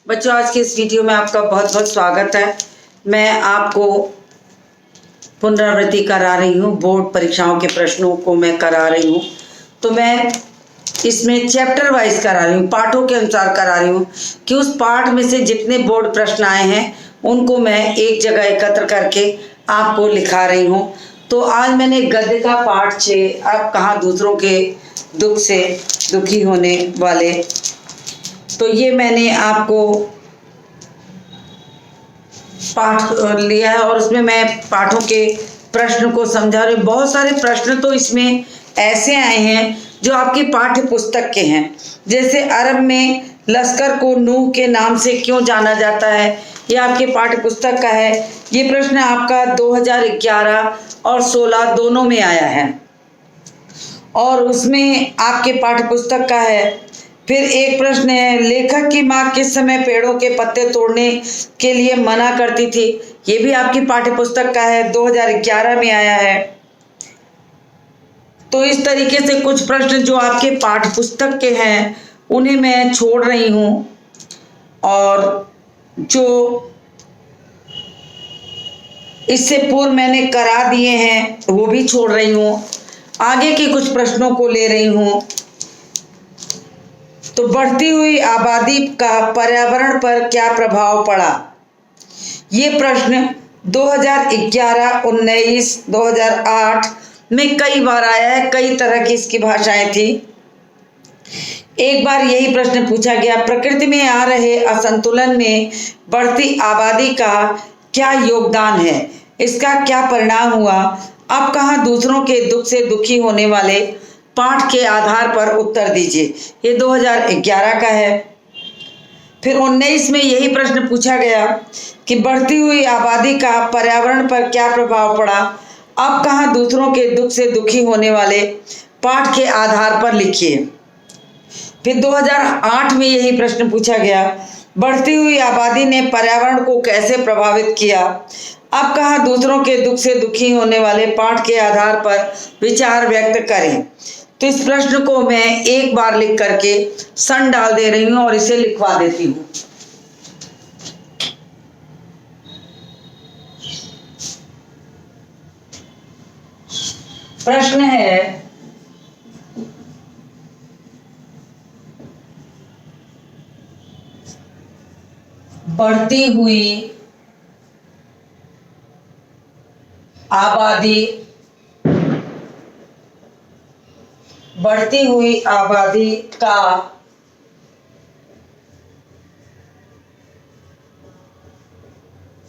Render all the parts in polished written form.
बच्चों, आज के इस वीडियो में आपका बहुत बहुत स्वागत है। मैं आपको पुनरावृत्ति करा रही हूँ, बोर्ड परीक्षाओं के प्रश्नों को मैं करा रही हूँ। तो मैं इसमें चैप्टर वाइज करा रही हूँ, पाठों के अनुसार करा रही हूँ कि उस पाठ में से जितने बोर्ड प्रश्न आए हैं उनको मैं एक जगह एकत्र करके आपको लिखा रही हूँ। तो आज मैंने गद्य का पाठ 6, अब कहाँ दूसरों के दुख से दुखी होने वाले, तो ये मैंने आपको पाठ लिया है और उसमें मैं पाठों के प्रश्न को समझा रही हूँ। बहुत सारे प्रश्न तो इसमें ऐसे आए हैं जो आपकी पाठ्य पुस्तक के हैं। जैसे अरब में लश्कर को नूह के नाम से क्यों जाना जाता है, ये आपके पाठ्य पुस्तक का है। ये प्रश्न आपका 2011 और 16 दोनों में आया है और उसमें आपके पाठ्य पुस्तक का है। फिर एक प्रश्न है, लेखक की माँ किस समय पेड़ों के पत्ते तोड़ने के लिए मना करती थी, ये भी आपकी पाठ्य पुस्तक का है, 2011 में आया है। तो इस तरीके से कुछ प्रश्न जो आपके पाठ्य पुस्तक के हैं उन्हें मैं छोड़ रही हूँ और जो इससे पूर्व मैंने करा दिए हैं वो भी छोड़ रही हूँ। आगे के कुछ प्रश्नों को ले रही हूँ। तो बढ़ती हुई आबादी का पर्यावरण पर क्या प्रभाव पड़ा, ये प्रश्न 2011, 19, 2008 में कई बार आया है। कई तरह की इसकी भाषाएं थी। एक बार यही प्रश्न पूछा गया, प्रकृति में आ रहे असंतुलन में बढ़ती आबादी का क्या योगदान है, इसका क्या परिणाम हुआ। अब कहाँ दूसरों के दुख से दुखी होने वाले, पाठ के आधार पर उत्तर दीजिए। ये 2011 का है। फिर 19 में यही प्रश्न पूछा गया कि बढ़ती हुई आबादी का पर्यावरण पर क्या प्रभाव पड़ा, अब कहाँ दूसरों के दुख से दुखी होने वाले, पाठ के आधार पर लिखिए। फिर 2008 में यही प्रश्न पूछा गया, बढ़ती हुई आबादी ने पर्यावरण को कैसे प्रभावित किया, अब कहाँ दूसरों के दुख से दुखी होने वाले, पाठ के आधार पर विचार व्यक्त करें। तो इस प्रश्न को मैं एक बार लिख करके सन डाल दे रही हूँ और इसे लिखवा देती हूँ। प्रश्न है, बढ़ती हुई आबादी का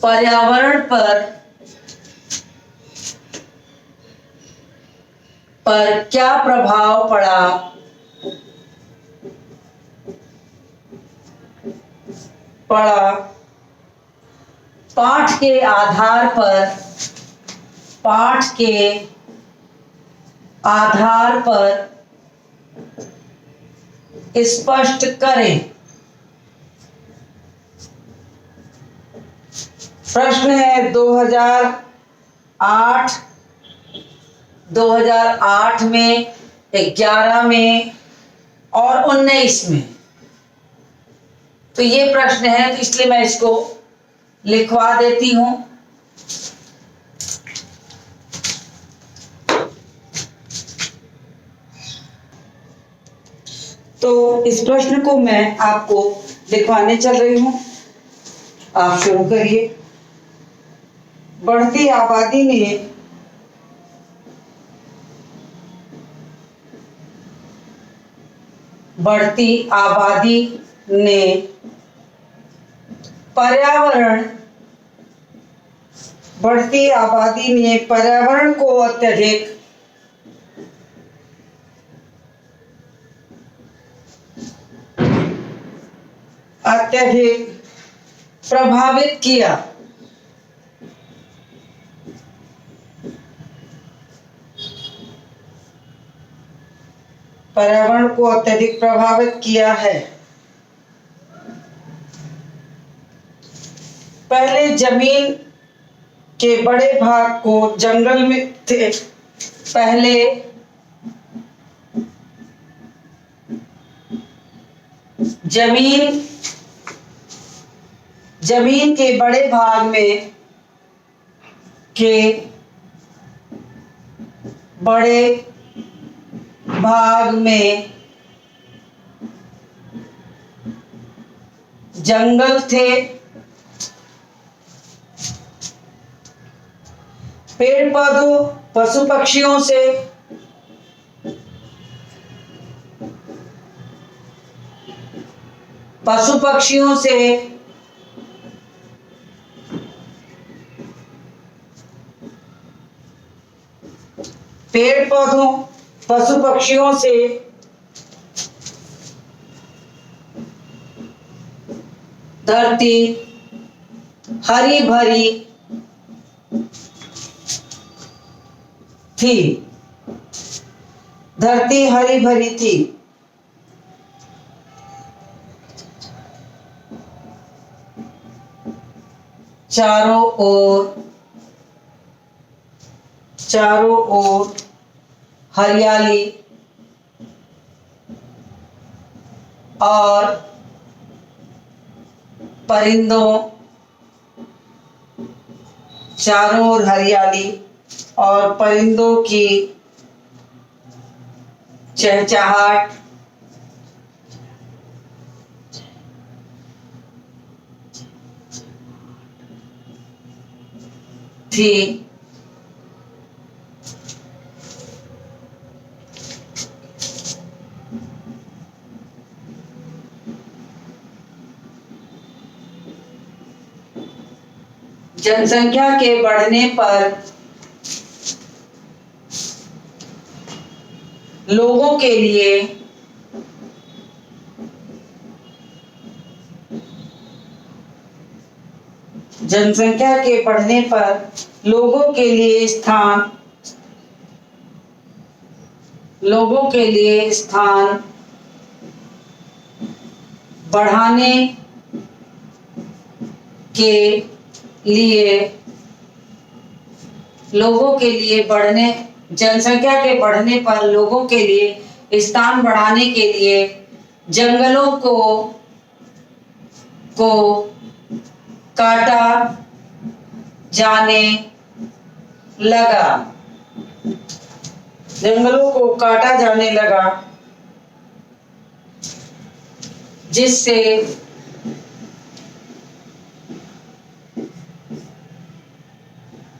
पर्यावरण पर क्या प्रभाव पड़ा, पाठ के आधार पर स्पष्ट करें। प्रश्न है 2008 में, 11 में और 19 में। तो ये प्रश्न है, तो इसलिए मैं इसको लिखवा देती हूं। तो इस प्रश्न को मैं आपको लिखवाने चल रही हूं, आप शुरू करिए। बढ़ती आबादी ने पर्यावरण को अत्यधिक प्रभावित किया। पर्यावरण को अत्यधिक प्रभावित किया है। पहले जमीन के बड़े भाग को जंगल में थे, पहले जमीन जमीन के बड़े भाग में जंगल थे। पेड़ पौधों पशु पक्षियों से पेड़ पौधों पशु पक्षियों से धरती हरी भरी थी। धरती हरी भरी थी। चारों ओर हरियाली और परिंदों की चहचहाट थी। जनसंख्या के बढ़ने पर लोगों के लिए स्थान बढ़ाने के लिए जनसंख्या के बढ़ने पर लोगों के लिए स्थान बढ़ाने के लिए जंगलों को काटा जाने लगा। जिससे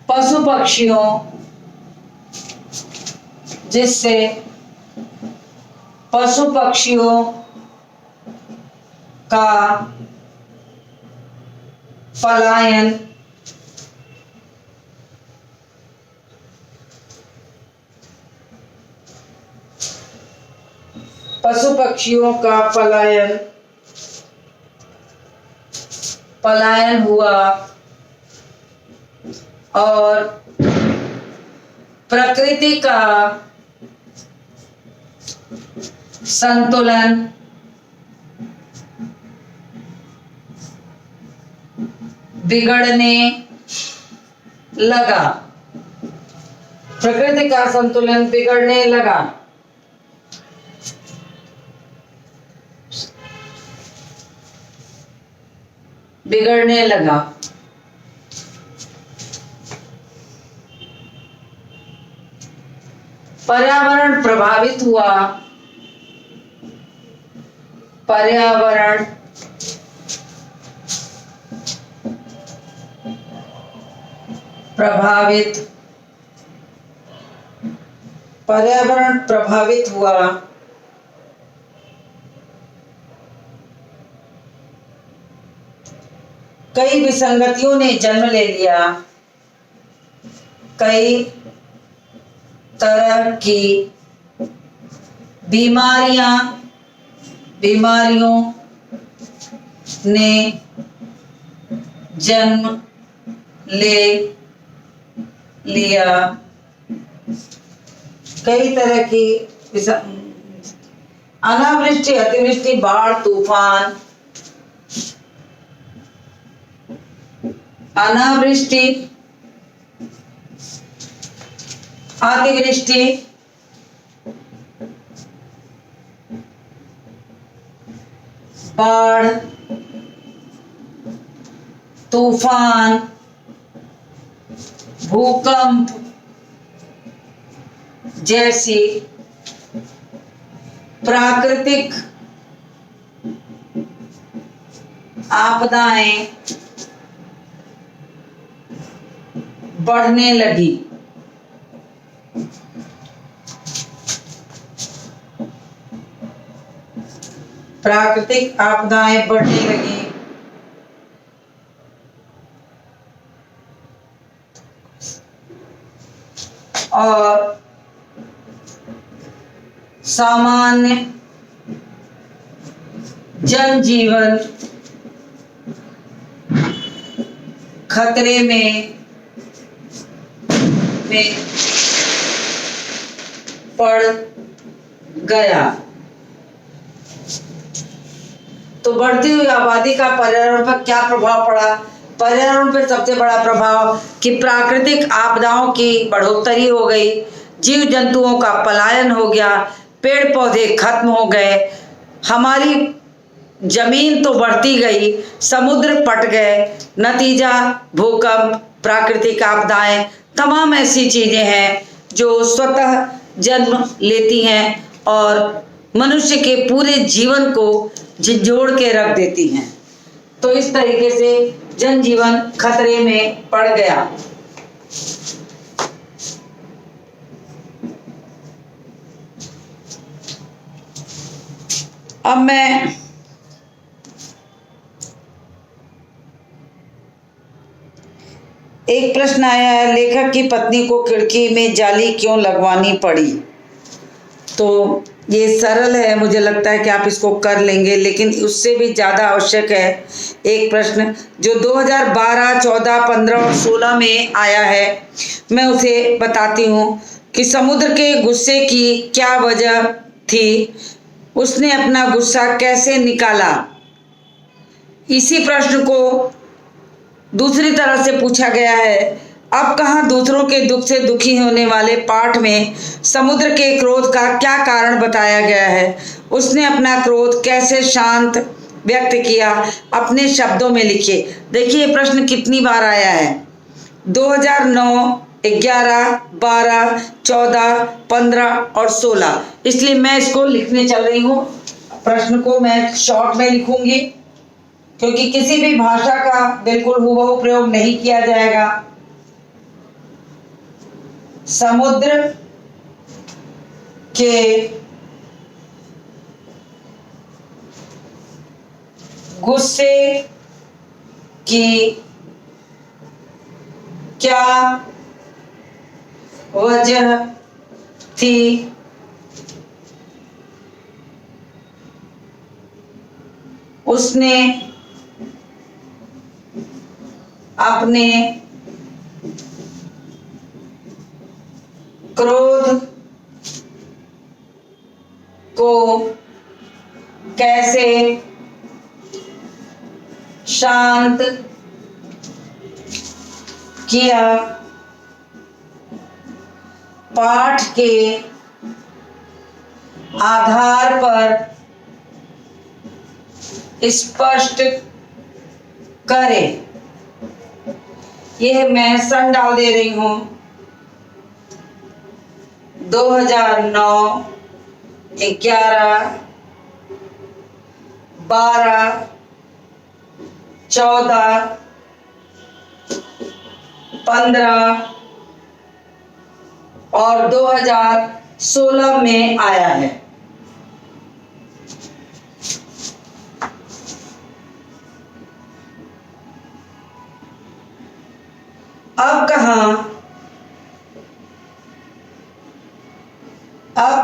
पशु पक्षियों का पलायन हुआ और प्रकृति का संतुलन बिगड़ने लगा। पर्यावरण प्रभावित हुआ। पर्यावरण प्रभावित हुआ। कई विसंगतियों ने जन्म ले लिया। कई तरह की बीमारियों ने जन्म ले लिया। कई तरह की अनावृष्टि, अतिवृष्टि, बाढ़, तूफान, अनावृष्टि, अतिवृष्टि, बाढ़, तूफान, भूकंप जैसी प्राकृतिक आपदाएं बढ़ने लगी। प्राकृतिक आपदाएं बढ़ने लगी और सामान्य जनजीवन खतरे में पड़ गया। तो बढ़ती हुई आबादी का पर्यावरण पर क्या प्रभाव पड़ा? पर्यावरण पर सबसे बड़ा प्रभाव कि प्राकृतिक आपदाओं की बढ़ोतरी हो गई, जीव जंतुओं का पलायन हो गया, पेड़ पौधे खत्म हो गए, हमारी जमीन तो बढ़ती गई, समुद्र पट गए। नतीजा भूकंप, प्राकृतिक आपदाएं, तमाम ऐसी चीजें हैं जो स्वतः जन्म लेती हैं और मनुष्य के पूरे जीवन को झिंझोड़ के रख देती हैं। तो इस तरीके से जनजीवन खतरे में पड़ गया। अब मैं एक प्रश्न आया है, लेखक की पत्नी को खिड़की में जाली क्यों लगवानी पड़ी? तो ये सरल है, मुझे लगता है कि आप इसको कर लेंगे, लेकिन उससे भी ज़्यादा आवश्यक है एक प्रश्न जो 2012, 14, 15 और 16 में आया है। मैं उसे बताती हूँ कि समुद्र के गुस्से की क्या वजह थी, उसने अपना गुस्सा कैसे निकाला। इसी प्रश्न को दूसरी तरह से पूछा गया है। अब कहाँ दूसरों के दुख से दुखी होने वाले पाठ में समुद्र के क्रोध का क्या कारण बताया गया है, उसने अपना क्रोध कैसे शांत व्यक्त किया, अपने शब्दों में लिखिए। देखिए ये प्रश्न कितनी बार आया है, 2009, 11, 12, 14, 15 और 16। इसलिए मैं इसको लिखने चल रही हूँ। प्रश्न को मैं शॉर्ट में लिखूंगी क्योंकि किसी भी भाषा का बिल्कुल हुबहू प्रयोग नहीं किया जाएगा। समुद्र के गुस्से की क्या वजह थी, उसने अपने क्रोध को कैसे शांत किया। पाठ के आधार पर स्पष्ट करें। यह मैं सन डाल दे रही हूं। 2009, 11, 12, 14, 15 और 2016 में आया है। अब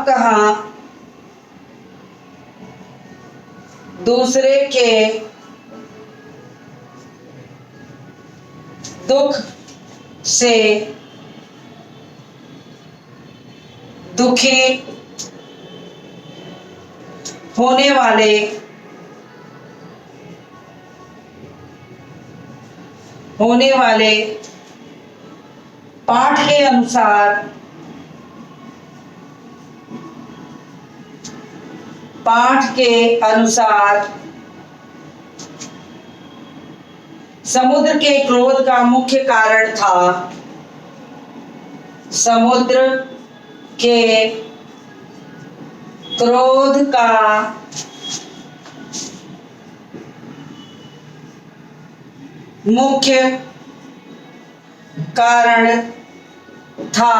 कहाँ दूसरे के दुख से दुखी होने वाले पाठ के अनुसार समुद्र के क्रोध का मुख्य कारण था, समुद्र के क्रोध का मुख्य कारण था,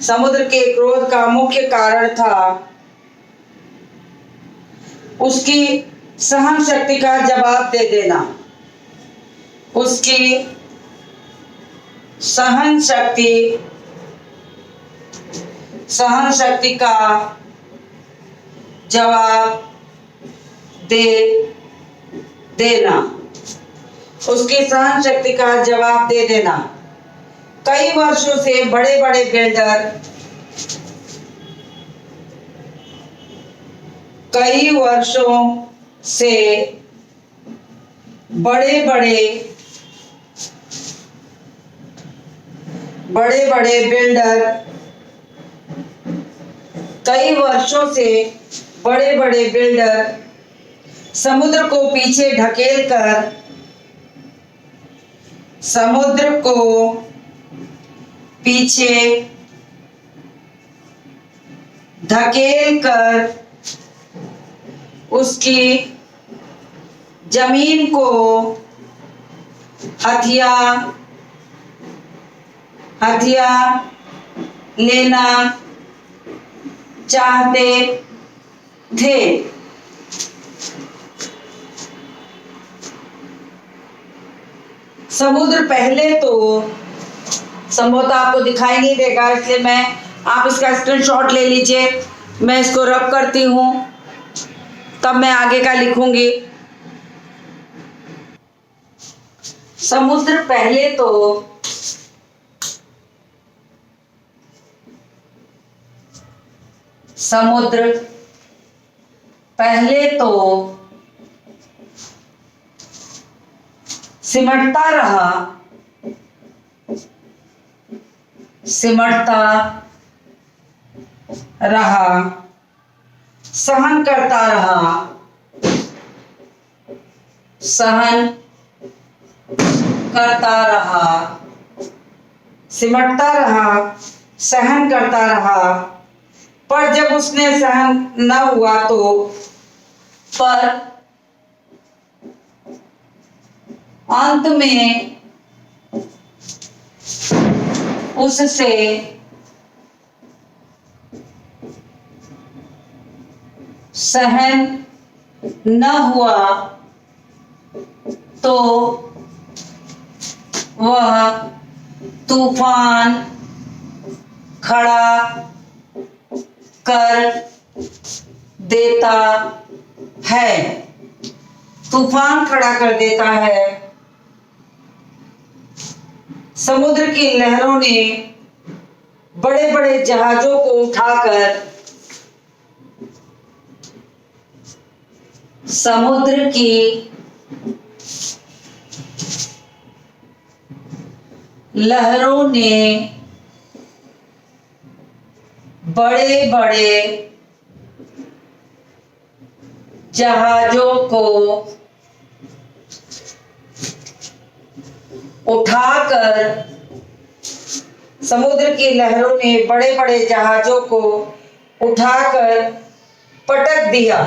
समुद्र के क्रोध का मुख्य कारण था उसकी सहन शक्ति का जवाब दे देना, उसकी सहन शक्ति का जवाब दे देना, उसकी सहन शक्ति का जवाब दे देना। कई वर्षों से बड़े बड़े बिल्डर समुद्र को पीछे ढकेल कर उसकी जमीन को हथिया लेना चाहते थे। समुद्र पहले तो संभवतः आपको दिखाई नहीं देगा, इसलिए आप इसका स्क्रीनशॉट ले लीजिए। मैं इसको रब करती हूं, तब मैं आगे का लिखूंगी। समुद्र पहले तो सिमटता रहा, सहन करता रहा, सिमटता रहा, सहन करता रहा। पर जब उसने सहन न हुआ तो अंत में उससे सहन न हुआ तो वह तूफान खड़ा कर देता है, समुद्र की लहरों ने बड़े बड़े जहाजों को उठाकर समुद्र की लहरों ने बड़े बड़े जहाजों को उठाकर समुद्र की लहरों ने बड़े बड़े जहाजों को उठाकर पटक दिया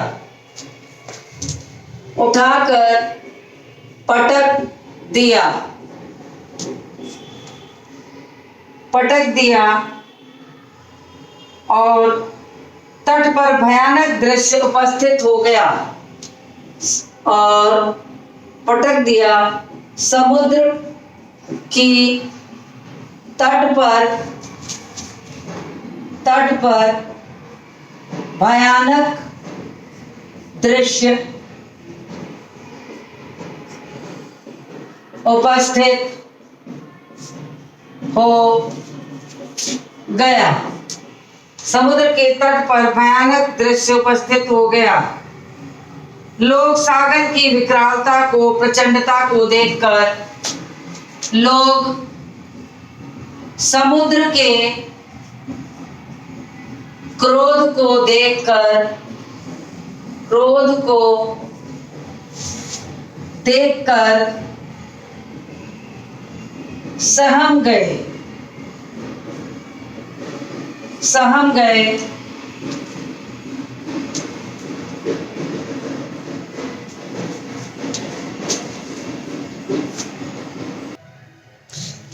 और तट पर भयानक दृश्य उपस्थित हो गया और पटक दिया। समुद्र की तट पर भयानक दृश्य उपस्थित हो गया। समुद्र के तट पर भयानक दृश्य उपस्थित हो गया। लोग सागर की विकरालता को, प्रचंडता को देखकर, लोग समुद्र के क्रोध को देखकर सहम गए, सहम गए,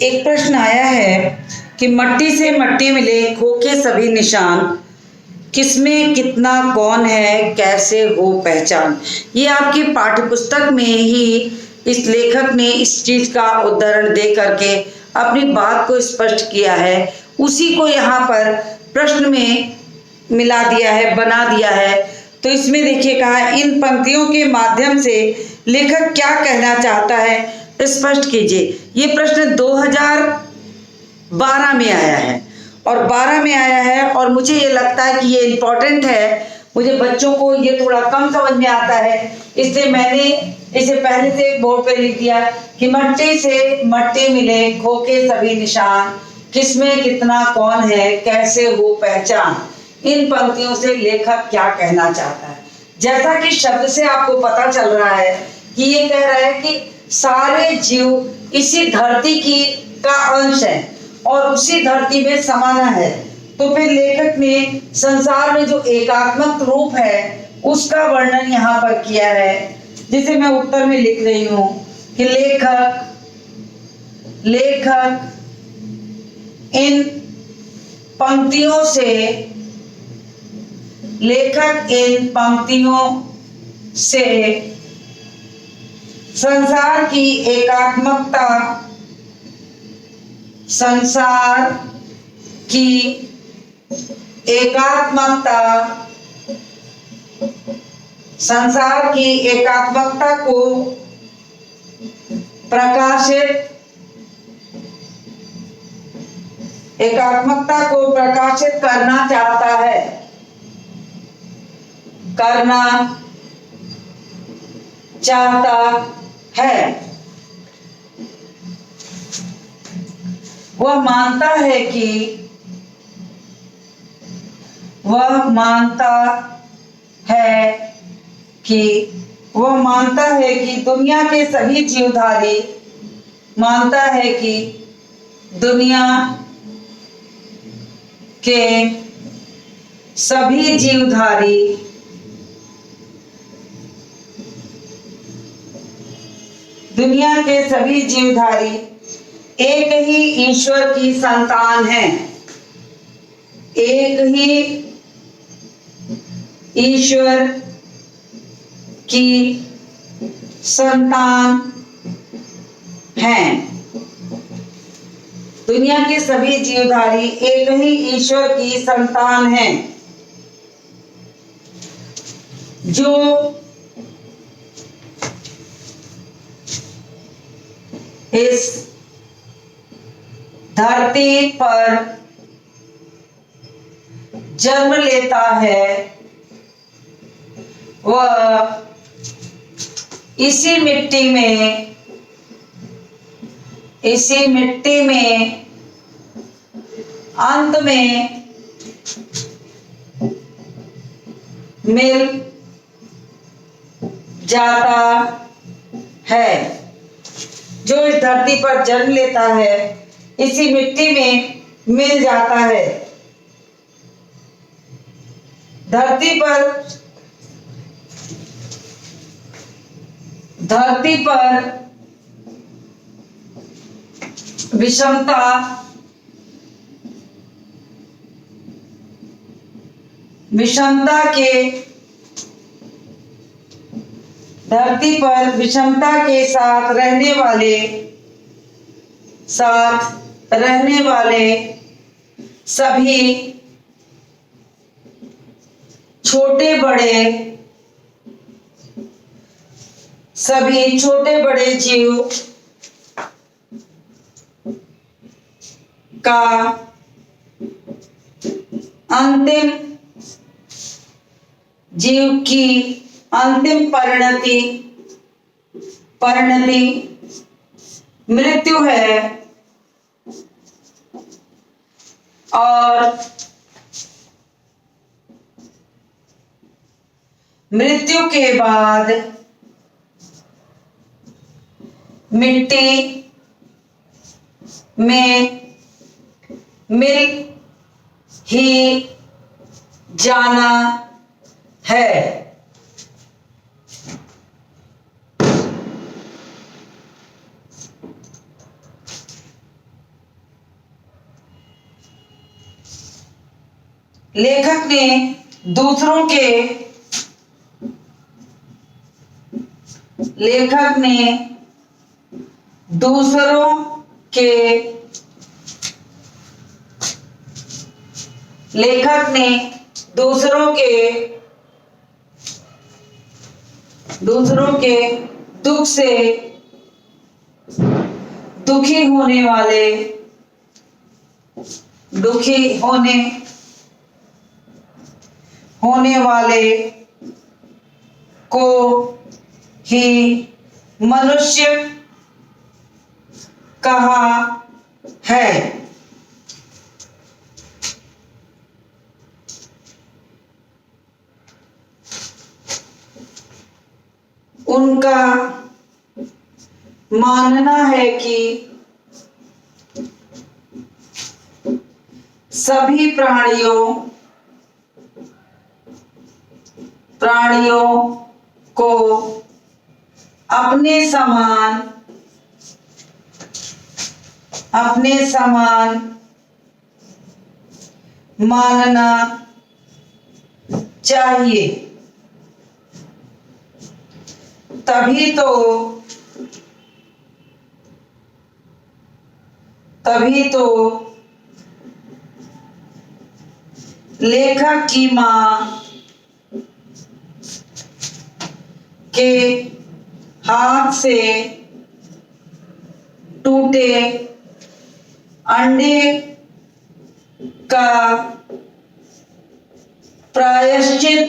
एक प्रश्न आया है कि मट्टी से मट्टी मिले खो के सभी निशान, किसमें कितना कौन है कैसे हो पहचान। ये आपकी पाठ्य पुस्तक में ही इस लेखक ने इस चीज का उदाहरण दे करके अपनी बात को स्पष्ट किया है, उसी को यहाँ पर प्रश्न में मिला दिया है, बना दिया है। तो इसमें देखिए कहा है, इन पंक्तियों के माध्यम से लेखक क्या कहना चाहता है स्पष्ट कीजिए। ये प्रश्न 2012 में आया है और 12 में आया है और मुझे ये लगता है कि ये इम्पोर्टेंट है। मुझे बच्चों को ये थोड़ा कम समझ में आता है, इसलिए मैंने इसे पहले से बोर्ड पे लिख दिया कि मट्टी से मट्टी मिले खो के सभी निशान, किसमें कितना कौन है कैसे हो पहचान। इन पंक्तियों से लेखक क्या कहना चाहता है। जैसा कि शब्द से आपको पता चल रहा है कि ये कह रहा है कि सारे जीव इसी धरती की का अंश है और उसी धरती में समाना है। तो फिर लेखक ने संसार में जो एकात्मक रूप है उसका वर्णन यहाँ पर किया है, जिसे मैं उत्तर में लिख रही हूँ कि लेखक इन पंक्तियों से संसार की एकात्मकता को प्रकाशित करना चाहता है। वह मानता है कि दुनिया के सभी जीवधारी एक ही ईश्वर की संतान हैं, एक ही ईश्वर की संतान हैं। दुनिया के सभी जीवधारी एक ही ईश्वर की संतान हैं, जो इस धरती पर जन्म लेता है वह इसी मिट्टी में अंत में मिल जाता है। जो इस धरती पर जन्म लेता है इसी मिट्टी में मिल जाता है। धरती पर विषमता के साथ रहने वाले सभी छोटे बड़े जीव का अंतिम परिणति मृत्यु है और मृत्यु के बाद मिट्टी में मिल ही जाना है। लेखक ने दूसरों के दुख से दुखी होने वाले को ही मनुष्य कहा है। उनका मानना है कि सभी प्राणियों को अपने समान मानना चाहिए, तभी तो लेखक की मां के हाथ से टूटे अंडे का प्रायश्चित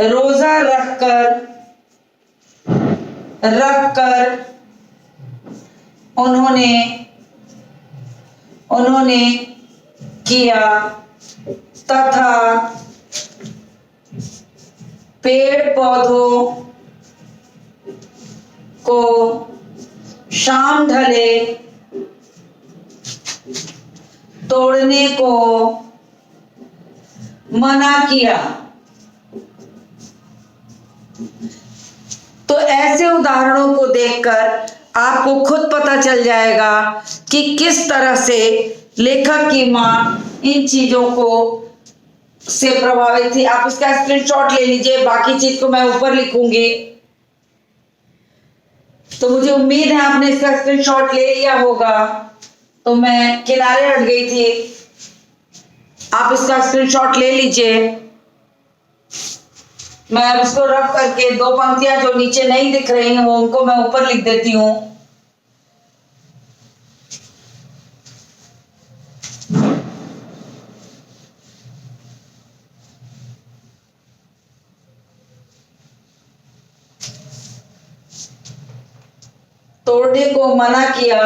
रोजा रखकर उन्होंने किया तथा पेड़ पौधों को शाम ढले तोड़ने को मना किया। तो ऐसे उदाहरणों को देखकर आपको खुद पता चल जाएगा कि किस तरह से लेखक की मां इन चीजों को से प्रभावित थी। आप इसका स्क्रीनशॉट ले लीजिए, बाकी चीज को मैं ऊपर लिखूंगी। तो मुझे उम्मीद है आपने इसका स्क्रीनशॉट ले लिया होगा, तो मैं किनारे हट गई थी। आप इसका स्क्रीनशॉट ले लीजिए। मैं अब इसको रफ करके दो पंक्तियां जो नीचे नहीं दिख रही हैं वो उनको मैं ऊपर लिख देती हूं। तोड़ने को मना किया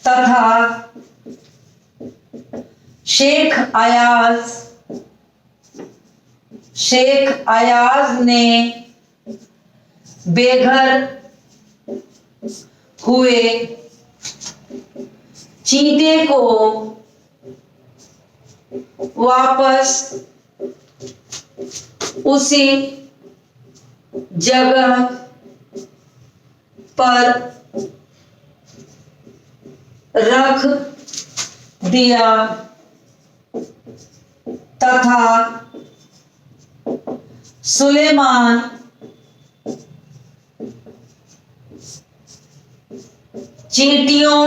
तथा शेख अयाज ने बेघर हुए चींटे को वापस उसी जगह पर रख दिया तथा सुलेमान चींटियों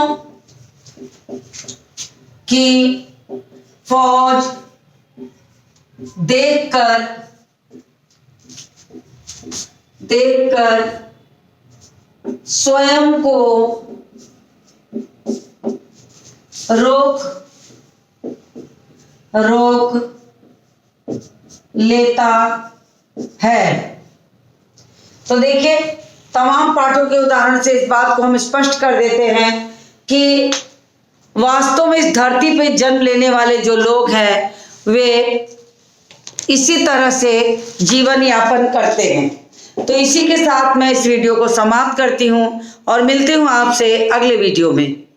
की फौज देखकर स्वयं को रोक लेता है। तो देखिए, तमाम पाठों के उदाहरण से इस बात को हम स्पष्ट कर देते हैं कि वास्तव में इस धरती पे जन्म लेने वाले जो लोग हैं वे इसी तरह से जीवन यापन करते हैं। तो इसी के साथ मैं इस वीडियो को समाप्त करती हूँ और मिलती हूँ आपसे अगले वीडियो में।